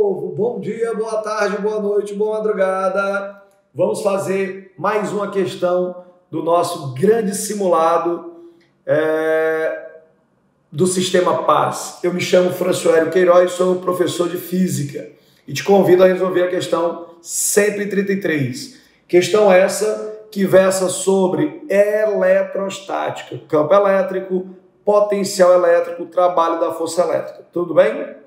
povo! Bom dia, boa tarde, boa noite, boa madrugada. Vamos fazer mais uma questão do nosso grande simulado do Sistema Paz. Eu me chamo Françoélio Queiroz, sou professor de Física e te convido a resolver a questão 133. Questão essa que versa sobre eletrostática, campo elétrico, potencial elétrico, trabalho da força elétrica. Tudo bem?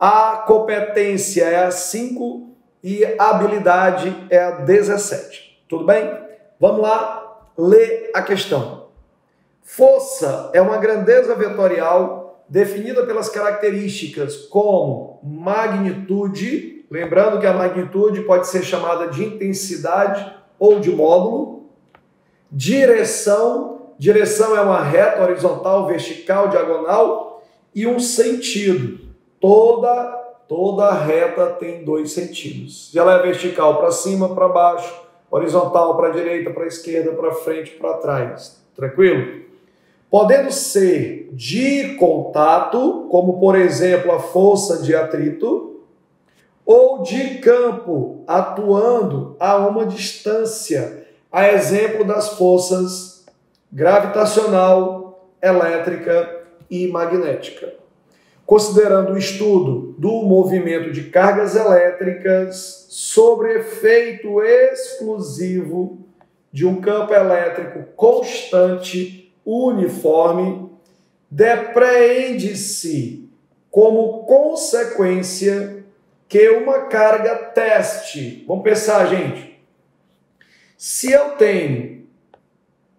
A competência é a 5 e a habilidade é a 17. Tudo bem? Vamos lá ler a questão. Força é uma grandeza vetorial definida pelas características como magnitude, lembrando que a magnitude pode ser chamada de intensidade ou de módulo, direção é uma reta horizontal, vertical, diagonal, e um sentido. Toda reta tem 2 sentidos. Se ela é vertical, para cima, para baixo, horizontal, para a direita, para a esquerda, para frente, para trás. Tranquilo? Podendo ser de contato, como por exemplo a força de atrito, ou de campo, atuando a uma distância, a exemplo das forças gravitacional, elétrica e magnética. Considerando o estudo do movimento de cargas elétricas sobre efeito exclusivo de um campo elétrico constante, uniforme, depreende-se como consequência que uma carga teste. Vamos pensar, gente. Se eu tenho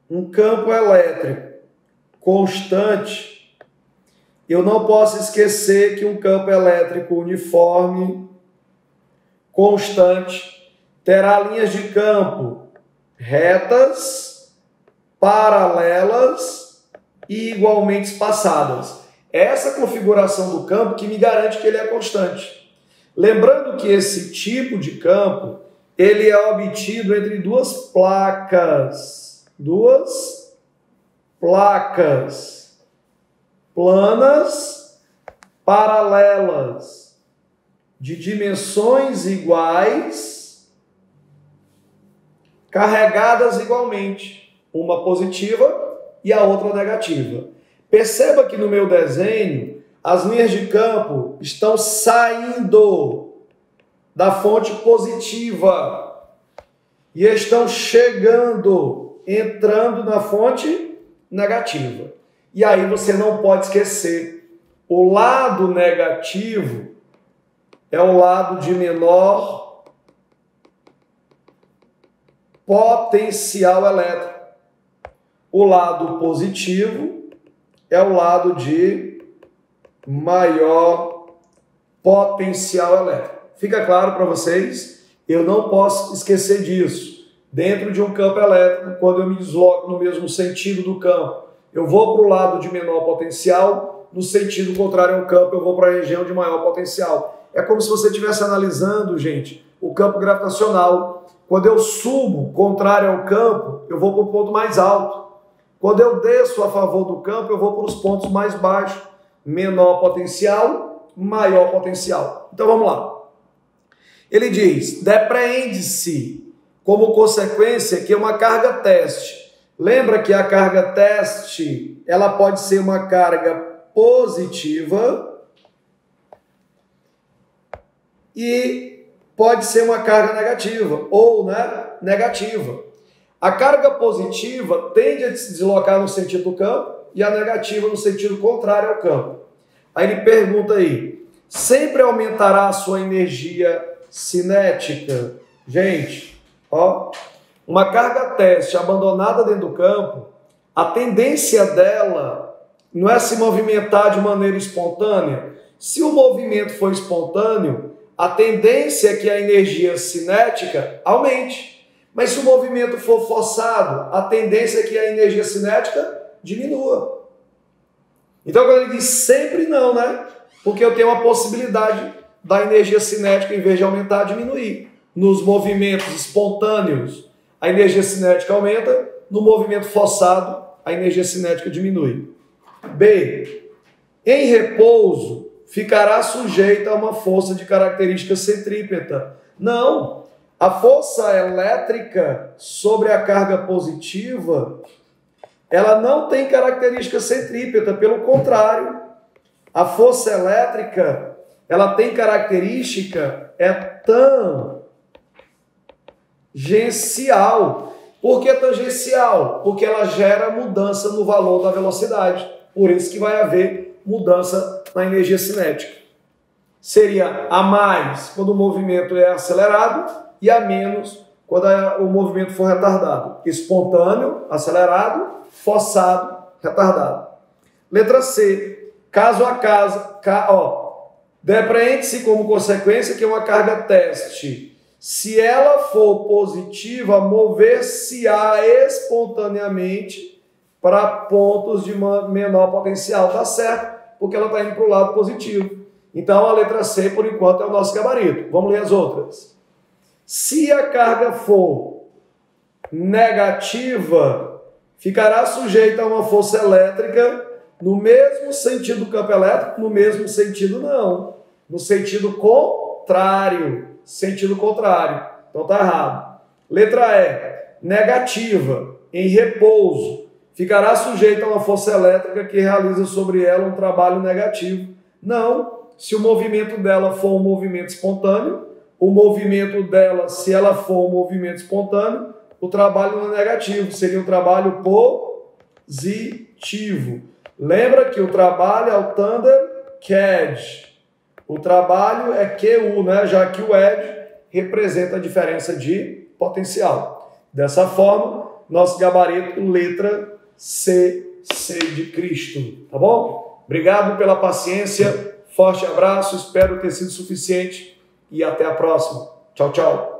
um campo elétrico constante, eu não posso esquecer que um campo elétrico uniforme, constante, terá linhas de campo retas, paralelas e igualmente espaçadas. Essa configuração do campo que me garante que ele é constante. Lembrando que esse tipo de campo, ele é obtido entre duas placas planas paralelas de dimensões iguais, carregadas igualmente, uma positiva e a outra negativa. Perceba que no meu desenho as linhas de campo estão saindo da fonte positiva e estão entrando na fonte negativa. E aí você não pode esquecer, o lado negativo é o lado de menor potencial elétrico. O lado positivo é o lado de maior potencial elétrico. Fica claro para vocês? Eu não posso esquecer disso. Dentro de um campo elétrico, quando eu me desloco no mesmo sentido do campo, eu vou para o lado de menor potencial, no sentido contrário ao campo, eu vou para a região de maior potencial. É como se você estivesse analisando, gente, o campo gravitacional. Quando eu subo contrário ao campo, eu vou para o ponto mais alto. Quando eu desço a favor do campo, eu vou para os pontos mais baixos. Menor potencial, maior potencial. Então vamos lá. Ele diz, depreende-se como consequência que uma carga teste. Lembra que a carga teste, ela pode ser uma carga positiva e pode ser uma carga negativa, ou negativa. A carga positiva tende a se deslocar no sentido do campo e a negativa no sentido contrário ao campo. Aí ele pergunta aí, sempre aumentará a sua energia cinética? Gente, ó, uma carga teste abandonada dentro do campo, a tendência dela não é se movimentar de maneira espontânea. Se o movimento for espontâneo, a tendência é que a energia cinética aumente. Mas se o movimento for forçado, a tendência é que a energia cinética diminua. Então, quando ele diz sempre não, né? Porque eu tenho uma possibilidade da energia cinética, em vez de aumentar, diminuir. Nos movimentos espontâneos, a energia cinética aumenta, no movimento forçado, a energia cinética diminui. B. Em repouso, ficará sujeita a uma força de característica centrípeta. Não. A força elétrica sobre a carga positiva, ela não tem característica centrípeta, pelo contrário. A força elétrica, ela tem característica tangencial. Por que tangencial? Porque ela gera mudança no valor da velocidade. Por isso que vai haver mudança na energia cinética. Seria a mais quando o movimento é acelerado e a menos quando o movimento for retardado. Espontâneo, acelerado, forçado, retardado. Letra C. Caso a caso, depreende-se como consequência que uma carga teste, se ela for positiva, mover-se-á espontaneamente para pontos de menor potencial. Tá certo, porque ela está indo para o lado positivo. Então, a letra C, por enquanto, é o nosso gabarito. Vamos ler as outras. Se a carga for negativa, ficará sujeita a uma força elétrica no mesmo sentido do campo elétrico? No mesmo sentido, não. No sentido contrário. Sentido contrário. Então, está errado. Letra E. Negativa, em repouso, ficará sujeita a uma força elétrica que realiza sobre ela um trabalho negativo. Não. Se o movimento dela for um movimento espontâneo, o movimento dela, se ela for um movimento espontâneo, o trabalho não é negativo, seria um trabalho positivo. Lembra que o trabalho é o thunder CAD. O trabalho é QU, né? Já que o ED representa a diferença de potencial. Dessa forma, nosso gabarito, letra C, C de Cristo. Tá bom? Obrigado pela paciência. Forte abraço, espero ter sido suficiente e até a próxima. Tchau, tchau.